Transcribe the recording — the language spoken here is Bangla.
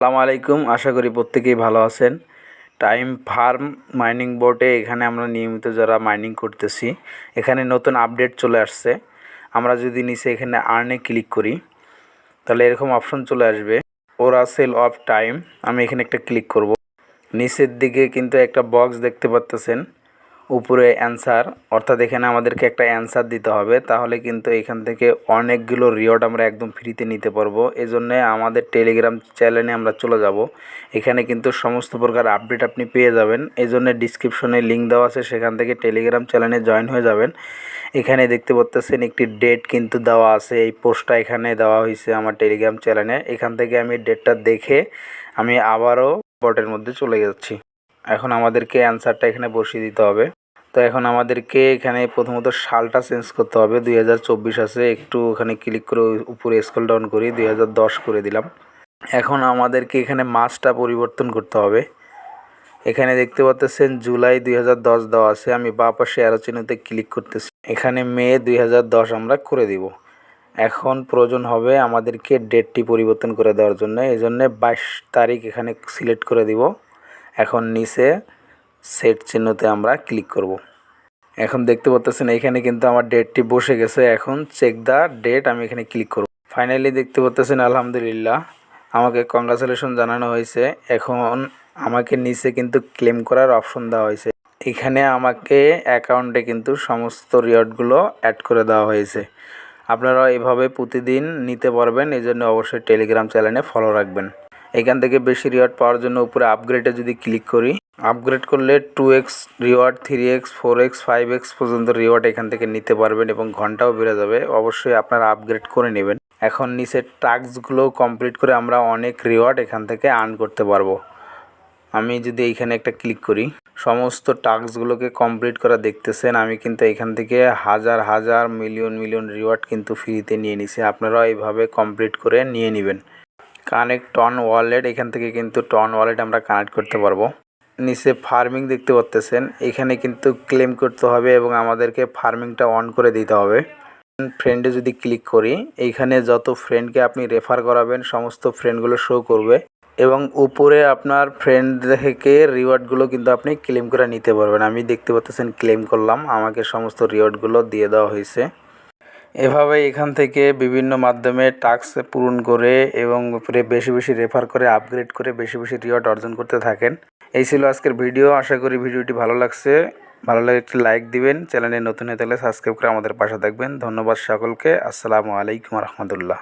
আসসালামু আলাইকুম। আশা করি প্রত্যেকেই ভালো আছেন। টাইম ফার্ম মাইনিং বোর্ডে এখানে আমরা নিয়মিত যারা মাইনিং করতেছি, এখানে নতুন আপডেট চলে আসছে। আমরা যদি নিচে এখানে আর্নে ক্লিক করি তাহলে এরকম অপশন চলে আসবে, ওরাসেল অফ টাইম। আমি এখানে একটা ক্লিক করব। নিচের দিকে কিন্তু একটা বক্স দেখতে পাচ্তেছেন, উপরে অ্যান্সার, অর্থাৎ এখানে আমাদেরকে একটা অ্যান্সার দিতে হবে, তাহলে কিন্তু এখান থেকে অনেকগুলো রিওয়ার্ড আমরা একদম ফ্রিতে নিতে পারবো। এজন্যে আমাদের টেলিগ্রাম চ্যানেলে আমরা চলে যাব। এখানে কিন্তু সমস্ত প্রকার আপডেট আপনি পেয়ে যাবেন। এই জন্য ডিসক্রিপশনে লিঙ্ক দেওয়া আছে, সেখান থেকে টেলিগ্রাম চ্যানেলে জয়েন হয়ে যাবেন। এখানে দেখতে পাচ্ছেন একটি ডেট কিন্তু দেওয়া আছে, এই পোস্টটা এখানে দেওয়া হয়েছে আমার টেলিগ্রাম চ্যানেলে। এখান থেকে আমি ডেটটা দেখে আমি আবারও বটের মধ্যে চলে যাচ্ছি। এখন আমাদেরকে অ্যান্সারটা এখানে বসিয়ে দিতে হবে। তো এখন আমাদেরকে এখানে প্রথমত সালটা চেঞ্জ করতে হবে, 2024 আছে। একটু ওখানে ক্লিক করে উপরে স্ক্রল ডাউন করি, 2010 করে দিলাম। এখন আমাদেরকে এখানে মাসটা পরিবর্তন করতে হবে। এখানে দেখতে পাচ্ছেন জুলাই 2010 দেওয়া আছে। আমি বাঁ পাশে অ্যারো চিহ্নতে ক্লিক করতেছি, এখানে মে 2010 আমরা করে দিব। এখন প্রয়োজন হবে আমাদেরকে ডেটটি পরিবর্তন করে দেওয়ার জন্য, এই জন্যে 22 তারিখ এখানে সিলেক্ট করে দিব। এখন নিচে সেট চিহ্নতে আমরা ক্লিক করব। এখন দেখতে পাচ্ছেন এখানে কিন্তু আমার ডেটটি বসে গেছে। এখন চেক দ্য ডেট আমি এখানে ক্লিক করব। ফাইনালি দেখতে পাচ্ছেন আলহামদুলিল্লাহ আমাকে কংগ্রাচুলেশন জানানো হয়েছে। এখন আমাকে নিচে কিন্তু ক্লেম করার অপশন দেওয়া হয়েছে। এখানে আমাকে অ্যাকাউন্টে কিন্তু সমস্ত রিওয়ার্ডগুলো অ্যাড করে দেওয়া হয়েছে। আপনারা এভাবে প্রতিদিন নিতে পারবেন, এই জন্য অবশ্যই টেলিগ্রাম চ্যানেলে ফলো রাখবেন। এখান থেকে বেশি রিওয়ার্ড পাওয়ার জন্য উপরে আপগ্রেডে যদি ক্লিক করি, আপগ্রেড করলে 2x reward, 3x, 4x, 5x পর্যন্ত রিওয়ার্ড এখান থেকে নিতে পারবেন এবং ঘন্টাও বেড়ে যাবে। অবশ্যই আপনারা আপগ্রেড করে নেবেন। এখন নিচের টাস্কগুলো কমপ্লিট করে আমরা অনেক রিওয়ার্ড এখান থেকে আর্ন করতে পারবো। আমি যদি এইখানে একটা ক্লিক করি, সমস্ত টাস্কগুলোকে কমপ্লিট করা দেখতেছেন। আমি কিন্তু এখান থেকে হাজার হাজার মিলিয়ন মিলিয়ন রিওয়ার্ড কিন্তু ফ্রিতে নিয়ে নিছি। আপনারাও এইভাবে কমপ্লিট করে নিয়ে নেবেন। কানেক্ট টন ওয়ালেট, এখান থেকে কিন্তু টন ওয়ালেট আমরা কানেক্ট করতে পারবো। নিচে ফার্মিং দেখতে পাচ্ছেন, এখানে কিন্তু ক্লেম করতে হবে এবং আমাদেরকে ফার্মিংটা অন করে দিতে হবে। ফ্রেন্ডে যদি ক্লিক করি, এইখানে যত ফ্রেন্ডকে আপনি রেফার করাবেন সমস্ত ফ্রেন্ডগুলো শো করবে এবং উপরে আপনার ফ্রেন্ড থেকে রিওয়ার্ডগুলো কিন্তু আপনি ক্লেম করে নিতে পারবেন। আমি দেখতে পাচ্ছেন ক্লেম করলাম, আমাকে সমস্ত রিওয়ার্ডগুলো দিয়ে দেওয়া হয়েছে। এভাবে এখান থেকে বিভিন্ন মাধ্যমে টাস্ক পূরণ করে এবং বেশি বেশি রেফার করে আপগ্রেড করে বেশি বেশি রিওয়ার্ড অর্জন করতে থাকেন। এই ছিল আজকের ভিডিও। আশা করি ভিডিওটি ভালো লাগছে। ভালো লাগলে একটি লাইক দিবেন, চ্যানেলে নতুন হয়ে থাকলে সাবস্ক্রাইব করে আমাদের পাশে থাকবেন। ধন্যবাদ সকলকে। আসসালামু আলাইকুম রহমতুল্লাহ।